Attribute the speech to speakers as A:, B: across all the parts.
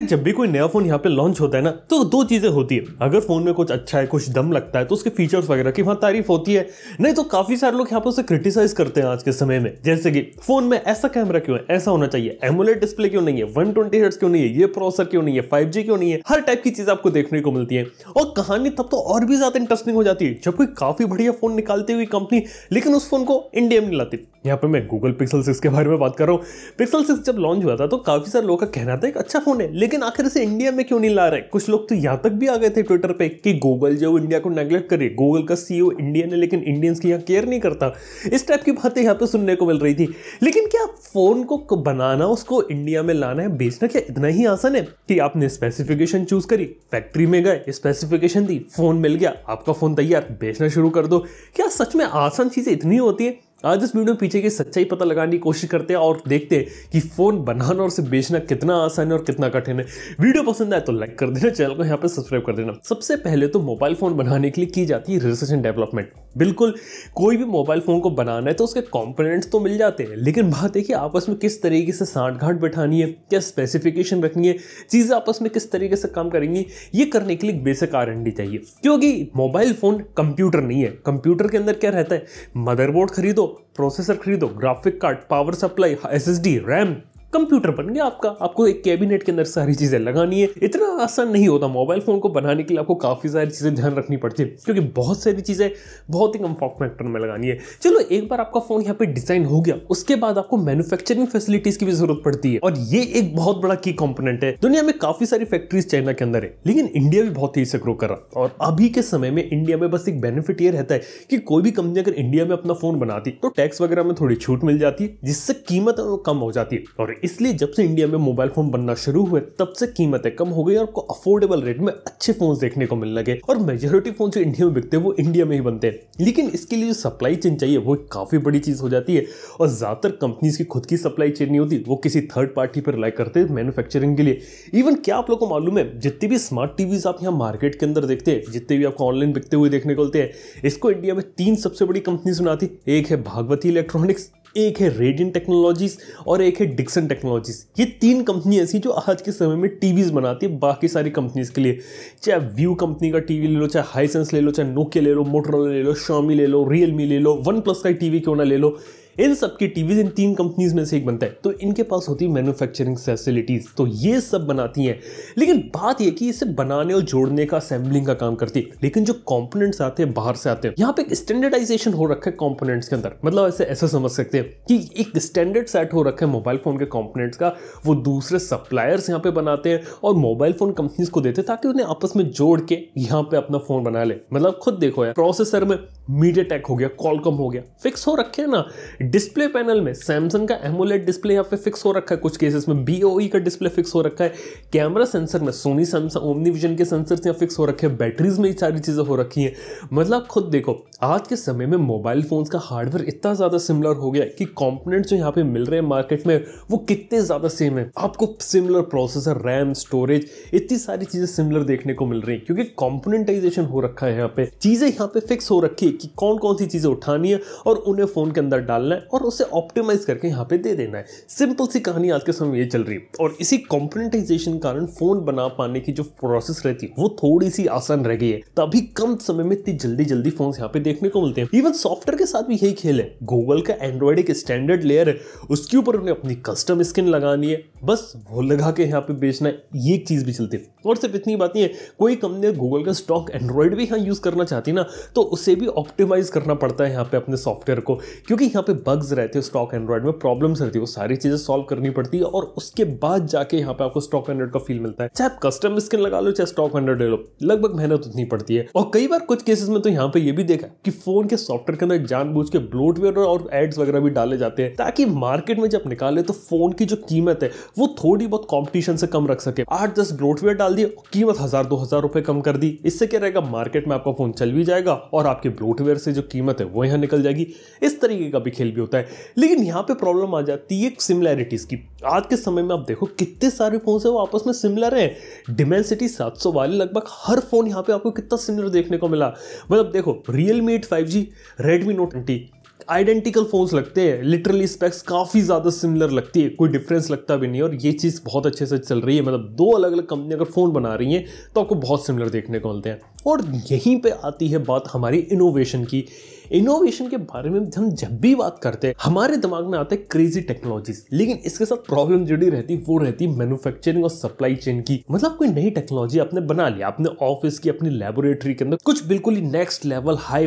A: जब भी कोई नया फोन यहाँ पे लॉन्च होता है ना, तो दो चीजें होती है। अगर फोन में कुछ अच्छा है, कुछ दम लगता है, तो उसके फीचर्स वगैरह की वहां तारीफ होती है। नहीं तो काफी सारे लोग यहाँ पे उसे क्रिटिसाइज करते हैं आज के समय में। जैसे कि फोन में ऐसा कैमरा क्यों है, ऐसा होना चाहिए, एमोलेड डिस्प्ले क्यों नहीं है, 120 हर्ट्ज क्यों नहीं है, ये प्रोसेसर क्यों नहीं है, 5G क्यों नहीं है। हर टाइप की चीज आपको देखने को मिलती है। और कहानी तब तो और भी ज्यादा इंटरेस्टिंग हो जाती है जब कोई काफी बढ़िया फोन निकालती हुई कंपनी लेकिन उस फोन को इंडिया में नहीं लाती। यहाँ पे मैं गूगल पिक्सल 6 के बारे में बात कर रहा हूँ। पिक्सल 6 जब लॉन्च हुआ था तो काफी सारे लोगों का कहना था एक अच्छा फोन है, लेकिन आखिर इसे इंडिया में क्यों नहीं ला रहे। कुछ लोग तो यहाँ तक भी आ गए थे ट्विटर पे कि गूगल जो इंडिया को नेगलेक्ट करे, गूगल का CEO इंडियन है लेकिन इंडियंस की यहाँ केयर नहीं करता। इस टाइप की बातें यहाँ पे सुनने को मिल रही थी। लेकिन क्या फोन को बनाना, उसको इंडिया में लाना है, बेचना क्या इतना ही आसान है कि आपने स्पेसिफिकेशन चूज करी, फैक्ट्री में गए, स्पेसिफिकेशन दी, फोन मिल गया, आपका फोन तैयार, बेचना शुरू कर दो। क्या सच में आसान चीजें इतनी होती है? आज इस वीडियो में पीछे की सच्चाई पता लगाने की कोशिश करते हैं और देखते हैं कि फोन बनाना और उसे बेचना कितना आसान है और कितना कठिन है। वीडियो पसंद आए तो लाइक कर देना, चैनल को यहाँ पे सब्सक्राइब कर देना। सबसे पहले तो मोबाइल फोन बनाने के लिए की जाती है रिसर्च एंड डेवलपमेंट। बिल्कुल, कोई भी मोबाइल फोन को बनाना है तो उसके कंपोनेंट्स तो मिल जाते हैं, लेकिन बात है कि आपस में किस तरीके से सांठगांठ बैठानी है, क्या स्पेसिफिकेशन रखनी है, चीजें आपस में किस तरीके से काम करेंगी, ये करने के लिए बेसिक R&D चाहिए। क्योंकि मोबाइल फोन कंप्यूटर नहीं है। कंप्यूटर के अंदर क्या रहता है, मदरबोर्ड खरीदो, प्रोसेसर खरीदो, graphic card, power supply, SSD, RAM, computer बन गया आपका। आपको एक कैबिनेट के अंदर सारी चीजें लगानी है। इतना आसान नहीं होता। मोबाइल फोन को बनाने के लिए आपको काफी सारी चीजें ध्यान रखनी पड़ती है, क्योंकि बहुत सारी चीजें बहुत ही कम फॉर्म फैक्टर में लगानी है। चलो, एक बार आपका फोन यहाँ पे डिजाइन हो गया, उसके बाद आपको मैन्युफैक्चरिंग फैसिलिटीज की भी जरूरत पड़ती है, और ये एक बहुत बड़ा की कंपोनेंट है। दुनिया में काफी सारी फैक्ट्रीज चाइना के अंदर है, लेकिन इंडिया भी बहुत तेजी से ग्रो कर रहा। और अभी के समय में इंडिया में बस एक बेनिफिट ये रहता है कि कोई भी कंपनी अगर इंडिया में अपना फोन बनाती तो टैक्स वगैरह में थोड़ी छूट मिल जाती है, जिससे कीमत कम हो जाती है। और इसलिए जब से इंडिया में मोबाइल फोन बनना शुरू हुए, तब से कीमतें कम हो गई और आपको अफोर्डेबल रेट में अच्छे फोन देखने को मिलने लगे। और मेजॉरिटी फोन जो इंडिया में बिकते हैं वो इंडिया में ही बनते हैं। लेकिन इसके लिए जो सप्लाई चेन चाहिए वो काफी बड़ी चीज हो जाती है, और ज्यादातर कंपनीज की खुद की सप्लाई चेन नहीं होती, वो किसी थर्ड पार्टी पर रिलाई करते हैं मैन्युफैक्चरिंग के लिए। इवन क्या आप लोगों को मालूम है, जितने भी स्मार्ट टीवीज आप यहाँ मार्केट के अंदर देखते हैं, जितने भी आपको ऑनलाइन बिकते हुए देखने को मिलते हैं, इसको इंडिया में 3 सबसे बड़ी कंपनीज बनाती। एक है भागवती इलेक्ट्रॉनिक्स, एक है रेडियंट टेक्नोलॉजीज और एक है डिक्सन टेक्नोलॉजीज। ये 3 कंपनी ऐसी जो आज के समय में टीवीज बनाती है बाकी सारी कंपनीज के लिए। चाहे व्यू कंपनी का टीवी ले लो, चाहे हाइसेंस ले लो, चाहे नोकिया ले लो, मोटोरोला ले लो, Xiaomi ले लो, रियलमी ले लो, OnePlus का टीवी क्यों ना ले लो, इन सब की टीवीज इन 3 कंपनीज में से एक बनता है। तो इनके पास होती है मैन्युफैक्चरिंग फैसिलिटीज, तो ये सब बनाती हैं। लेकिन बात यह कि इसे बनाने और जोड़ने का, असेंबलिंग का काम करती है। लेकिन जो कंपोनेंट्स आते हैं बाहर से आते हैं, यहाँ पे एक स्टैंडर्डाइजेशन हो रखा है कंपोनेंट्स के अंदर। मतलब ऐसा समझ सकते हैं कि एक स्टैंडर्ड सेट हो रखा है मोबाइल फोन के कंपोनेंट्स का, वो दूसरे सप्लायर्स यहाँ पे बनाते हैं और मोबाइल फोन कंपनीज को देते हैं ताकि उन्हें आपस में जोड़ के यहाँ पे अपना फोन बना ले। मतलब खुद देखो यार, प्रोसेसर में मीडियाटेक हो गया, कॉलकॉम हो गया, फिक्स हो रखे हैं ना। डिस्प्ले पैनल में सैमसंग का एमोलेड डिस्प्ले यहाँ पे फिक्स हो रखा है, कुछ केसेस में BOE का डिस्प्ले फिक्स हो रखा है। कैमरा सेंसर में सोनी सैमसंग ओमनी विजन के सेंसर्स यहाँ फिक्स हो रखे हैं। बैटरीज में ये सारी चीजें हो रखी हैं। मतलब खुद देखो, आज के समय में मोबाइल फोन्स का हार्डवेयर इतना ज्यादा सिमिलर हो गया कि कंपोनेंट्स जो यहाँ पे मिल रहे हैं मार्केट में वो कितने ज्यादा सेम है। आपको सिमिलर प्रोसेसर, रैम, स्टोरेज, इतनी सारी चीजें सिमिलर देखने को मिल रही है, क्योंकि कंपोनेंटाइजेशन हो रखा है। यहाँ पे चीजें यहाँ पे फिक्स हो रखी है कि कौन कौन सी चीजें उठानी है और उन्हें फोन के अंदर डालना है और उसे ऑप्टिमाइज करके यहाँ पे दे देना है। सिंपल सी कहानी आज के समय में ये चल रही है। और इसी कंपोनेंटाइजेशन के कारण फोन बना पाने की जो प्रोसेस रहती है वो थोड़ी सी आसान रह गई है, तभी कम समय में इतनी जल्दी जल्दी फोन यहाँ पे देखने को मिलते हैं। इवन सॉफ्टवेयर के साथ भी यही खेल है। गूगल का एंड्रॉइड एक स्टैंडर्ड लेयर है, उसके ऊपर उन्हें अपनी कस्टम स्किन लगानी है, बस वो लगा के यहाँ पे बेचना है। ये एक चीज भी चलती है। और सिर्फ इतनी बात नहीं है, कोई कंपनी गूगल का स्टॉक एंड्रॉइड भी यहाँ यूज करना चाहती ना, तो उसे भी ऑप्टिमाइज करना पड़ता है यहाँ पे अपने सॉफ्टवेयर को, क्योंकि यहाँ पे बग्स रहते हैं, स्टॉक एंड्रॉइड में प्रॉब्लम्स रहती है, वो सारी चीजें सॉल्व करनी पड़ती है और उसके बाद जाके यहाँ पे आपको स्टॉक एंड्रॉइड का फील मिलता है। चाहे आप कस्टम स्किन लगा लो, चाहे स्टॉक एंड्रॉइड ले लो, लगभग मेहनत उतनी पड़ती है। और कई बार कुछ केसेस में तो यहाँ पे ये भी देखा कि फोन के सॉफ्टवेयर के अंदर जानबूझ के ब्लोटवेयर और एड्स वगैरह भी डाले जाते हैं, ताकि मार्केट में जब निकाले तो फोन की जो कीमत है वो थोड़ी बहुत कॉम्पिटिशन से कम रख सके। 8-10 ब्लोटवेयर डाल दिए, कीमत 1000-2000 रुपए कम कर दी। इससे क्या रहेगा, मार्केट में आपका फोन चल भी जाएगा और आपके ब्लोटवेयर से जो कीमत है वो यहाँ निकल जाएगी। इस तरीके का भी खेल भी होता है। लेकिन यहाँ पे प्रॉब्लम आ जाती है सिमिलैरिटीज की। आज के समय में आप देखो कितने सारे फोन है वो आपस में सिमिलर है। डिमेंसिटी 700 वाले लगभग हर फोन यहाँ पे आपको कितना सिमिलर देखने को मिला। मतलब देखो, Realme 8 5G, Redmi Note 20, identical phones लगते हैं, लिटरली स्पेक्स काफी ज्यादा सिमिलर लगती है, कोई डिफरेंस लगता भी नहीं है। और ये चीज बहुत अच्छे से चल रही है, मतलब दो अलग अलग कंपनी अगर फोन बना रही हैं तो आपको बहुत सिमिलर देखने को मिलते हैं। और यहीं पे आती है बात हमारी इनोवेशन की। इनोवेशन के बारे में हम जब भी बात करते हैं हमारे दिमाग में आते हैं क्रेजी टेक्नोलॉजीज, लेकिन इसके साथ प्रॉब्लम जुड़ी रहती वो रहती मैन्युफैक्चरिंग और सप्लाई चेन की। मतलब कोई नई टेक्नोलॉजी आपने बना लिया, अपने ऑफिस की अपनी लैबोरेटरी के अंदर कुछ बिल्कुल ही नेक्स्ट लेवल हाई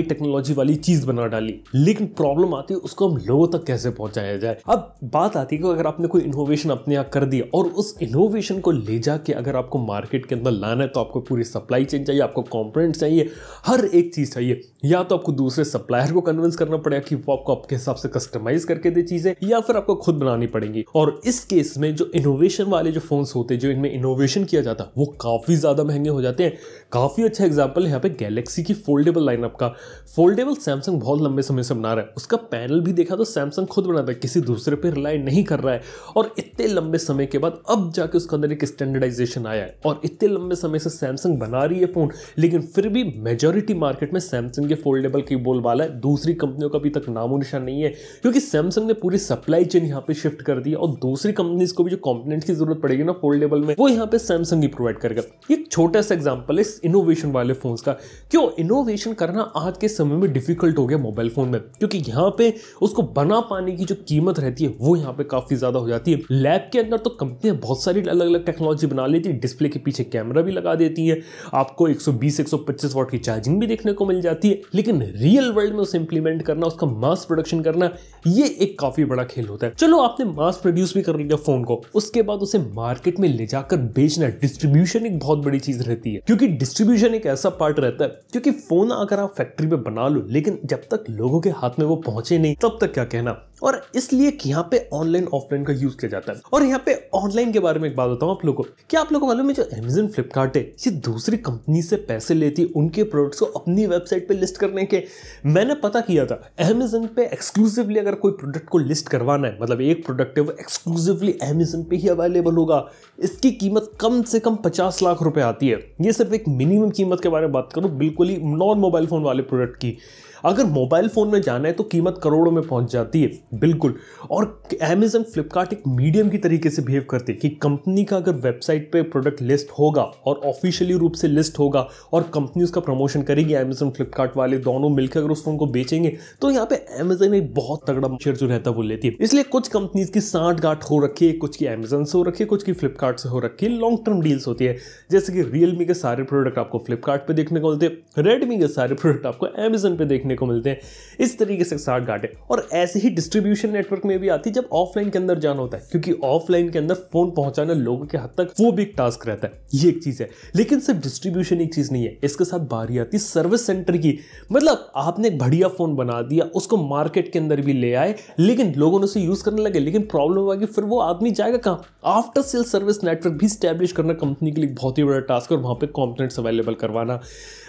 A: टेक्नोलॉजी वाली चीज बना डाली, लेकिन प्रॉब्लम आती है उसको हम लोगों तक कैसे पहुंचाया जाए। अब बात आती है कि अगर आपने कोई इनोवेशन अपने यहाँ कर दिया और उस इनोवेशन को ले जाके अगर आपको मार्केट के अंदर लाना है तो आपको पूरी सप्लाई चेन चाहिए, आपको कंपोनेंट चाहिए, हर एक चीज चाहिए। या तो आपको दूसरे सप्लायर को कन्विंस करना पड़ेगा कि वो आपको आपके हिसाब से कस्टमाइज करके दे चीजें, या फिर आपको खुद बनानी पड़ेंगी। और इस केस में जो इनोवेशन वाले जो फोन्स होते हैं, जो इनमें इनोवेशन किया जाता है, वो काफी ज्यादा महंगे हो जाते हैं। काफी अच्छा एग्जांपल है यहाँ पे गैलेक्सी की फोल्डेबल लाइनअप का। फोल्डेबल सैमसंग बहुत लंबे समय से बना रहा है, उसका पैनल भी देखा तो सैमसंग खुद बनाता है, किसी दूसरे पे रिलाई नहीं कर रहा है। और इतने लंबे समय के बाद अब जाके उसके अंदर एक स्टैंडर्डाइजेशन आया है, और इतने लंबे समय से सैमसंग बना रही है फोन, लेकिन फिर भी मेजॉरिटी मार्केट में सैमसंग के फोल्डेबल की बोलबाला है। दूसरी कंपनियों का अभी तक नामो निशान नहीं है, क्योंकि सैमसंग ने पूरी सप्लाई चेन यहाँ पे शिफ्ट कर दी है, और दूसरी कंपनीज को भी जो कंपोनेंट्स की जरूरत पड़ेगी ना फोल्डेबल में, वो यहाँ पे सैमसंग ही प्रोवाइड करेगा। एक छोटा सा एग्जांपल है इस इनोवेशन वाले फोन्स का। क्यों इनोवेशन करना आज के समय में डिफिकल्ट हो गया मोबाइल फोन में, क्योंकि यहाँ पे उसको बना पाने की जो कीमत रहती है वो यहाँ पे काफी ज्यादा हो जाती है। लैब के अंदर तो कंपनियां बहुत सारी अलग अलग टेक्नोलॉजी बना लेती है, डिस्प्ले के पीछे कैमरा भी लगा देती है, आपको 120-125 वाट की चार्जिंग भी देखने को मिल जाती है, लेकिन रियल वर्ल्ड में उसे इंप्लीमेंट करना, उसका मास प्रोडक्शन करना, ये एक काफी बड़ा खेल होता है। चलो आपने मास प्रोड्यूस भी कर लिया फोन को, उसके बाद उसे मार्केट में ले जाकर बेचना, डिस्ट्रीब्यूशन एक बहुत बड़ी चीज रहती है, क्योंकि डिस्ट्रीब्यूशन एक ऐसा पार्ट रहता है, क्योंकि फोन अगर आप फैक्ट्री में बना लो लेकिन जब तक लोगों के हाथ में वो पहुंचे नहीं तब तक क्या कहना। और इसलिए यहाँ पे ऑनलाइन ऑफलाइन का यूज किया जाता है। और यहाँ पे ऑनलाइन के बारे में एक बात बताऊं आप लोगों को, क्या आप लोगों को मालूम है जो अमेज़न फ्लिपकार्ट है ये दूसरी कंपनी से पैसे लेती है उनके प्रोडक्ट्स को अपनी वेबसाइट पे लिस्ट करने के। मैंने पता किया था अमेज़न पे एक्सक्लूसिवली अगर कोई प्रोडक्ट को लिस्ट करवाना है, मतलब एक प्रोडक्ट है वो एक्सक्लूसिवली अमेज़न पे ही अवेलेबल होगा, इसकी कीमत कम से कम 50 लाख रुपए आती है। ये सिर्फ एक मिनिमम कीमत के बारे में बात करूं, बिल्कुल ही नॉन मोबाइल फोन वाले प्रोडक्ट की। अगर मोबाइल फोन में जाना है तो कीमत करोड़ों में पहुंच जाती है, बिल्कुल। और अमेज़न फ्लिपकार्ट एक मीडियम की तरीके से बिहेव करती है कि कंपनी का अगर वेबसाइट पे प्रोडक्ट लिस्ट होगा और ऑफिशियली रूप से लिस्ट होगा और कंपनी उसका प्रमोशन करेगी, अमेज़न फ्लिपकार्ट वाले दोनों मिलकर अगर उस फोन को बेचेंगे तो यहाँ पे अमेज़न एक बहुत तगड़ा शेयर जो रहता है वो लेती है। इसलिए कुछ कंपनीज की सांठ गांठ हो रखी है, कुछ की अमेज़न से हो रखी है, कुछ की फ्लिपकार्ट से हो रखी है। लॉन्ग टर्म डील्स होती है, जैसे कि रियलमी के सारे प्रोडक्ट आपको फ्लिपकार्ट पे देखने को मिलते हैं, रेडमी के सारे प्रोडक्ट आपको अमेज़न पे देखने को मिलते हैं। इस तरीके से साठ गांठे। और ऐसे ही डिस्ट्रीब्यूशन नेटवर्क में भी आती है जब ऑफलाइन के अंदर जाना होता है, क्योंकि ऑफलाइन के अंदर फोन पहुंचाना लोगों के हद तक वो भी एक टास्क रहता है, ये एक चीज है। लेकिन सिर्फ डिस्ट्रीब्यूशन एक चीज नहीं है, इसके साथ बारी आती है सर्विस सेंटर की। मतलब आपने एक बढ़िया फोन बना दिया, उसको मार्केट के अंदर भी ले आए, लेकिन लोगों ने उसे यूज करने लगे, लेकिन प्रॉब्लम आ गई, फिर वो आदमी जाएगा कहां? आफ्टर सेल सर्विस नेटवर्क भी स्टैब्लिश करना कंपनी के लिए बहुत ही बड़ा टास्क है, और वहां पे कंपोनेंट्स अवेलेबल करवाना।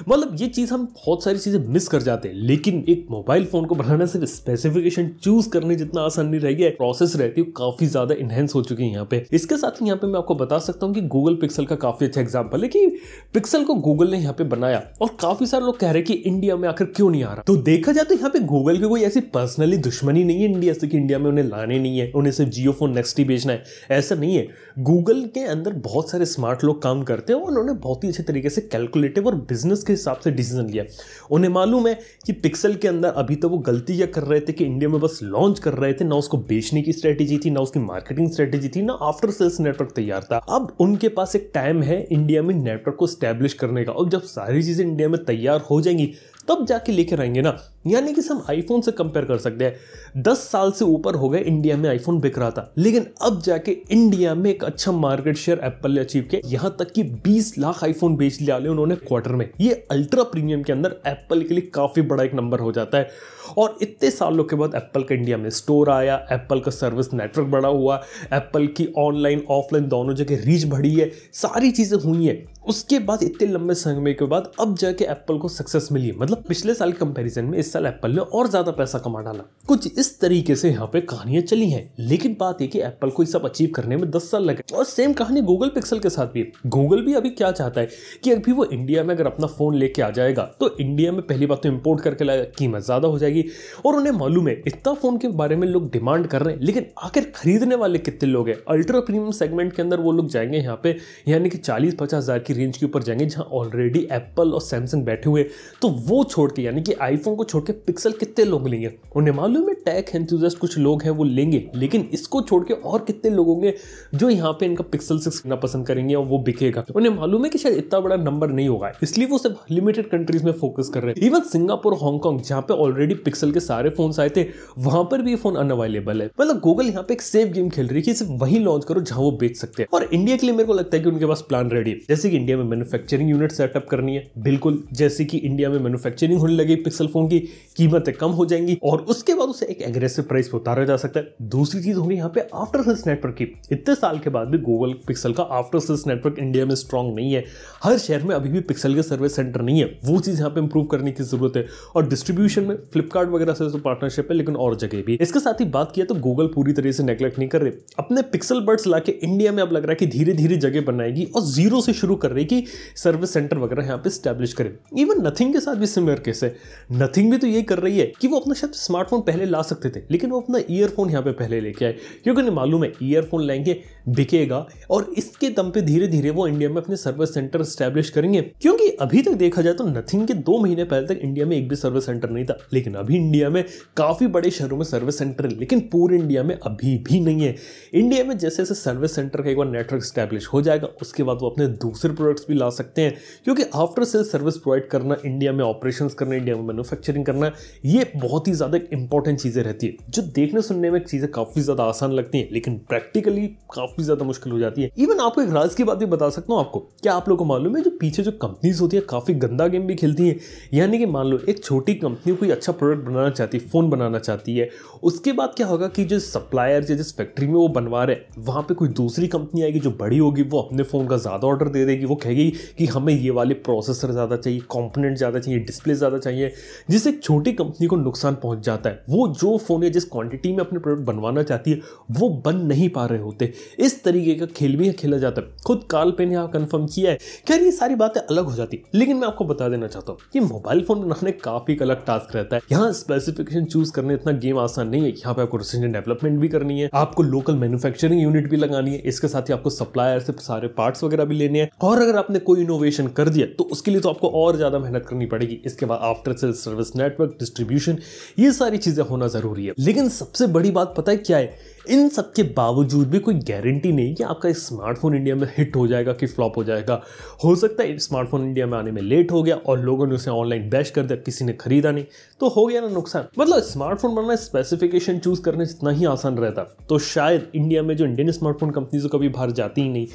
A: मतलब ये चीज हम बहुत सारी चीजें मिस कर जाते हैं। लेकिन एक मोबाइल फोन को बनाना सिर्फ स्पेसिफिकेशन चूज करने जितना आसान नहीं रह गया है, प्रोसेस रहती है काफी ज्यादा इनहेंस हो चुकी है यहाँ पे। इसके साथ ही यहाँ पे मैं आपको बता सकता हूँ कि गूगल पिक्सल का काफी अच्छा एग्जांपल है कि पिक्सल को गूगल ने यहाँ पे बनाया, और काफी सारे लोग कह रहे हैं कि इंडिया में आकर क्यों नहीं आ रहा। तो देखा जाए तो यहाँ पे गूगल की कोई ऐसी पर्सनली दुश्मनी नहीं है इंडिया से कि इंडिया में उन्हें लाने नहीं है, उन्हें सिर्फ जियो फोन नेक्स्ट ही बेचना है, ऐसा नहीं है। गूगल के अंदर बहुत सारे स्मार्ट लोग काम करते हैं और उन्होंने बहुत ही अच्छे तरीके से कैलकुलेटिव और बिजनेस के हिसाब से डिसीजन लिया। उन्हें मालूम है कि पिक्सल के अंदर अभी तो वो गलती क्या कर रहे थे कि इंडिया में बस लॉन्च कर रहे थे, ना उसको बेचने की स्ट्रेटेजी थी, ना उसकी मार्केटिंग स्ट्रेटेजी थी, ना आफ्टर सेल्स नेटवर्क तैयार था। अब उनके पास एक टाइम है इंडिया में नेटवर्क को स्टैब्लिश करने का, और जब सारी चीजें इंडिया में तैयार हो जाएंगी तब जाके लेकर आएंगे ना। यानी कि हम आईफोन से कंपेयर कर सकते हैं, 10 साल से ऊपर हो गए इंडिया में आईफोन बिक रहा था, लेकिन अब जाके इंडिया में एक अच्छा मार्केट शेयर एप्पल ने अचीव किया, यहां तक कि 20 लाख आईफोन बेच लिया उन्होंने क्वार्टर में। ये अल्ट्रा प्रीमियम के अंदर एप्पल के लिए काफी बड़ा एक नंबर हो जाता है। और इतने सालों के बाद एप्पल का इंडिया में स्टोर आया, एप्पल का सर्विस नेटवर्क बड़ा हुआ, एप्पल की ऑनलाइन ऑफलाइन दोनों जगह रीच बढ़ी है, सारी चीजें हुई हैं। उसके बाद इतने लंबे समय के बाद अब जाके एप्पल को सक्सेस मिली। मतलब पिछले साल कंपैरिजन में इस साल एप्पल ने और ज्यादा पैसा कमा डाला। कुछ इस तरीके से यहाँ पे कहानियां चली हैं, लेकिन बात है कि एप्पल को ये सब अचीव करने में 10 साल लगे। और सेम कहानी गूगल पिक्सल के साथ भी। गूगल भी अभी क्या चाहता है कि अभी वो इंडिया में अगर अपना फोन लेके आ जाएगा तो इंडिया में पहली बात तो इंपोर्ट करके लाएगा, कीमत ज्यादा हो जाएगी, जाएगी। और उन्हें मालूम है इतना फोन के बारे में लोग डिमांड कर रहे हैं, लेकिन आखिर खरीदने वाले कितने लोग हैं। अल्ट्रा प्रीमियम सेगमेंट के अंदर वो लोग जाएंगे यहाँ पे, यानी कि 40-50 हज़ार की रेंज के ऊपर जाएंगे, जहां ऑलरेडी एप्पल और सैमसंग बैठे हुए। तो वो छोड़ के, यानी कि आईफोन को छोड़ के पिक्सल कितने लोग लेंगे। उन्हें मालूम है टेक एंथुसियास्ट कुछ लोग हैं वो लेंगे, लेकिन इसको छोड़ के और कितने लोग होंगे जो यहाँ पे इनका पिक्सल 6 लेना पसंद करेंगे और वो बिकेगा। उन्हें मालूम है कि शायद इतना बड़ा नंबर नहीं होगा, इसलिए वो सिर्फ लिमिटेड कंट्रीज में फोकस कर रहे हैं। इवन सिंगापुर, हांगकांग, जहां पे ऑलरेडी पिक्सल के सारे फोन आए थे, वहां पर भी ये फोन अनअवेलेबल है। मतलब गूगल यहाँ पे एक सेफ गेम खेल रही है कि सिर्फ वही लॉन्च करो जहां वो बेच सकते हैं। और इंडिया के लिए मेरे को लगता है कि उनके पास प्लान रेडी है, जैसे कि इंडिया में मैन्युफैक्चरिंग यूनिट सेटअप करनी है, बिल्कुल जैसे कि इंडिया में मैन्युफैक्चरिंग होने लगी पिक्सल फोन की, कीमतें कम हो जाएंगी और उसके बाद उसे एक एग्रेसिव प्राइस पे उतारा जा सकता है। दूसरी चीज होगी यहाँ पे आफ्टर सेल्स नेटवर्क की। इतने साल के बाद भी गूगल पिक्सल का आफ्टर सेल्स नेटवर्क इंडिया में स्ट्रांग नहीं है। हर शहर में अभी भी पिक्सल के सर्विस सेंटर नहीं है, वो चीज यहाँ पे इंप्रूव करने की जरूरत है। और डिस्ट्रीब्यूशन में फ्लिपकार्ट वगैरह से तो पार्टनरशिप है, लेकिन और जगह भी। इसके साथ ही बात किया तो गूगल पूरी तरह से नेग्लेक्ट नहीं कर रहे, अपने पिक्सल बड्स लाके इंडिया में अब लग रहा है कि धीरे धीरे जगह बनाएगी और जीरो से शुरू कर रही कि सर्विस सेंटर वगैरह यहाँ पे स्टैब्लिश करे। इवन नथिंग के साथ भी सिमिलर केस है। नथिंग भी तो ये कर रही है कि वो अपना शायद स्मार्टफोन पहले ला सकते थे, लेकिन वो अपना ईयरफोन यहाँ पे पहले लेके आए, क्योंकि उन्हें मालूम है ईयरफोन लेंगे बिकेगा और इसके दम पे धीरे धीरे वो इंडिया में अपने सर्विस सेंटर स्टैब्लिश करेंगे। क्योंकि अभी तक देखा जाए तो नथिंग के 2 महीने पहले तक इंडिया में एक भी सर्विस सेंटर नहीं था, लेकिन अभी इंडिया में काफी बड़े शहरों में सर्विस सेंटर है, लेकिन पूरे इंडिया में अभी भी नहीं है। इंडिया में जैसे जैसे सर्विस सेंटर का एक बार नेटवर्क स्टैब्लिश हो जाएगा, उसके बाद वो अपने दूसरे प्रोडक्ट्स भी ला सकते हैं। क्योंकि आफ्टर सेल सर्विस प्रोवाइड करना, इंडिया में ऑपरेशंस करना, इंडिया में मैन्युफैक्चरिंग करना, ये बहुत ही ज्यादा इंपॉर्टेंट चीजें रहती है, जो देखने सुनने में चीजें काफी ज्यादा आसान लगती हैं, लेकिन प्रैक्टिकली काफी ज्यादा मुश्किल हो जाती है। इवन आपको एक राज की बात भी बता सकता हूं आपको, क्या आप लोगों को मालूम है जो पीछे जो कंपनीज होती है काफी गंदा गेम भी खेलती है। यानी कि मान लो एक छोटी कंपनी कोई अच्छा प्रोडक्ट बनाना चाहती है, फोन बनाना चाहती है, उसके बाद क्या होगा कि जो सप्लायर जिस फैक्ट्री में वो बनवा रहे वहां पे कोई दूसरी कंपनी आएगी जो बड़ी होगी, वो अपने फोन का ज्यादा ऑर्डर दे देगी, वो कहेगी कि हमें ये वाले प्रोसेसर ज्यादा चाहिए, कंपोनेंट ज्यादा चाहिए, डिस्प्ले ज्यादा चाहिए, जिससे एक छोटी कंपनी को नुकसान पहुंच जाता है। वो जो फोन है जिस क्वांटिटी में अपने प्रोडक्ट बनवाना चाहती है वो बन नहीं पा रहे होते। इस तरीके का खेल भी खेला जाता है। खुद कार्ल पेन ने यहाँ कंफर्म किया है। खैर ये सारी बातें अलग हो जाती, लेकिन मैं आपको बता देना चाहता हूँ कि मोबाइल फोन बनाने काफी एक अलग टास्क रहता है। यहाँ स्पेसिफिकेशन चूज करने इतना गेम आसान नहीं है। यहाँ पे आपको रिसर्च एंड डेवलपमेंट भी करनी है, आपको लोकल मैन्युफैक्चरिंग यूनिट भी लगानी है, इसके साथ ही आपको सप्लायर से सारे पार्ट्स वगैरह भी लेने हैं। और अगर आपने कोई इनोवेशन कर दिया तो उसके लिए तो आपको और ज्यादा मेहनत करनी पड़ेगी। इसके बाद after sale service network, distribution, ये सारी चीजें होना जरूरी है। लेकिन सबसे बड़ी बात पता है क्या है, इन सब के बावजूद भी कोई गारंटी नहीं कि आपका स्मार्टफोन इंडिया में हिट हो जाएगा कि फ्लॉप हो जाएगा। हो सकता है स्मार्टफोन इंडिया में आने में लेट हो गया और लोगों ने उसे ऑनलाइन बैश कर दिया, किसी ने खरीदा नहीं, तो हो गया ना नुकसान। मतलब स्मार्टफोन बनाना स्पेसिफिकेशन चूज करने जितना ही आसान रहता तो शायद इंडिया में जो इंडियन स्मार्टफोन कंपनीज कभी बाहर जाती ही नहीं।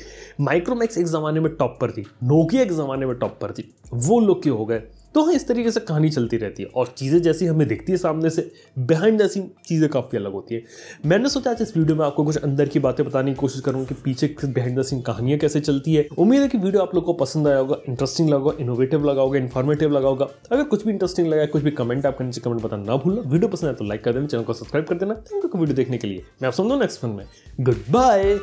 A: माइक्रोमैक्स एक जमाने में टॉप पर थी, नोकिया एक जमाने में टॉप पर थी, वो लोग क्यों हो गए? तो हाँ, इस तरीके से कहानी चलती रहती है और चीज़ें जैसी हमें दिखती है सामने से, बिहाइंड द सीन चीज़ें काफ़ी अलग होती है। मैंने सोचा आज इस वीडियो में आपको कुछ अंदर की बातें बताने की कोशिश करूँगा कि पीछे बिहाइंड द सीन कहानियाँ कैसे चलती है। उम्मीद है कि वीडियो आप लोग को पसंद आया होगा, इंटरेस्टिंग लगा होगा, इनोवेटिव लगा होगा, इन्फॉर्मेटिव लगा होगा। अगर कुछ भी इंटरेस्टिंग लगा, कुछ भी कमेंट आपका नीचे कमेंट बताना ना भूलना। वीडियो पसंद आए तो लाइक कर देना, चैनल को सब्सक्राइब कर देना। थैंक यू वीडियो देखने के लिए। मैं आप समझूँ नेक्स्ट वन में। Good bye.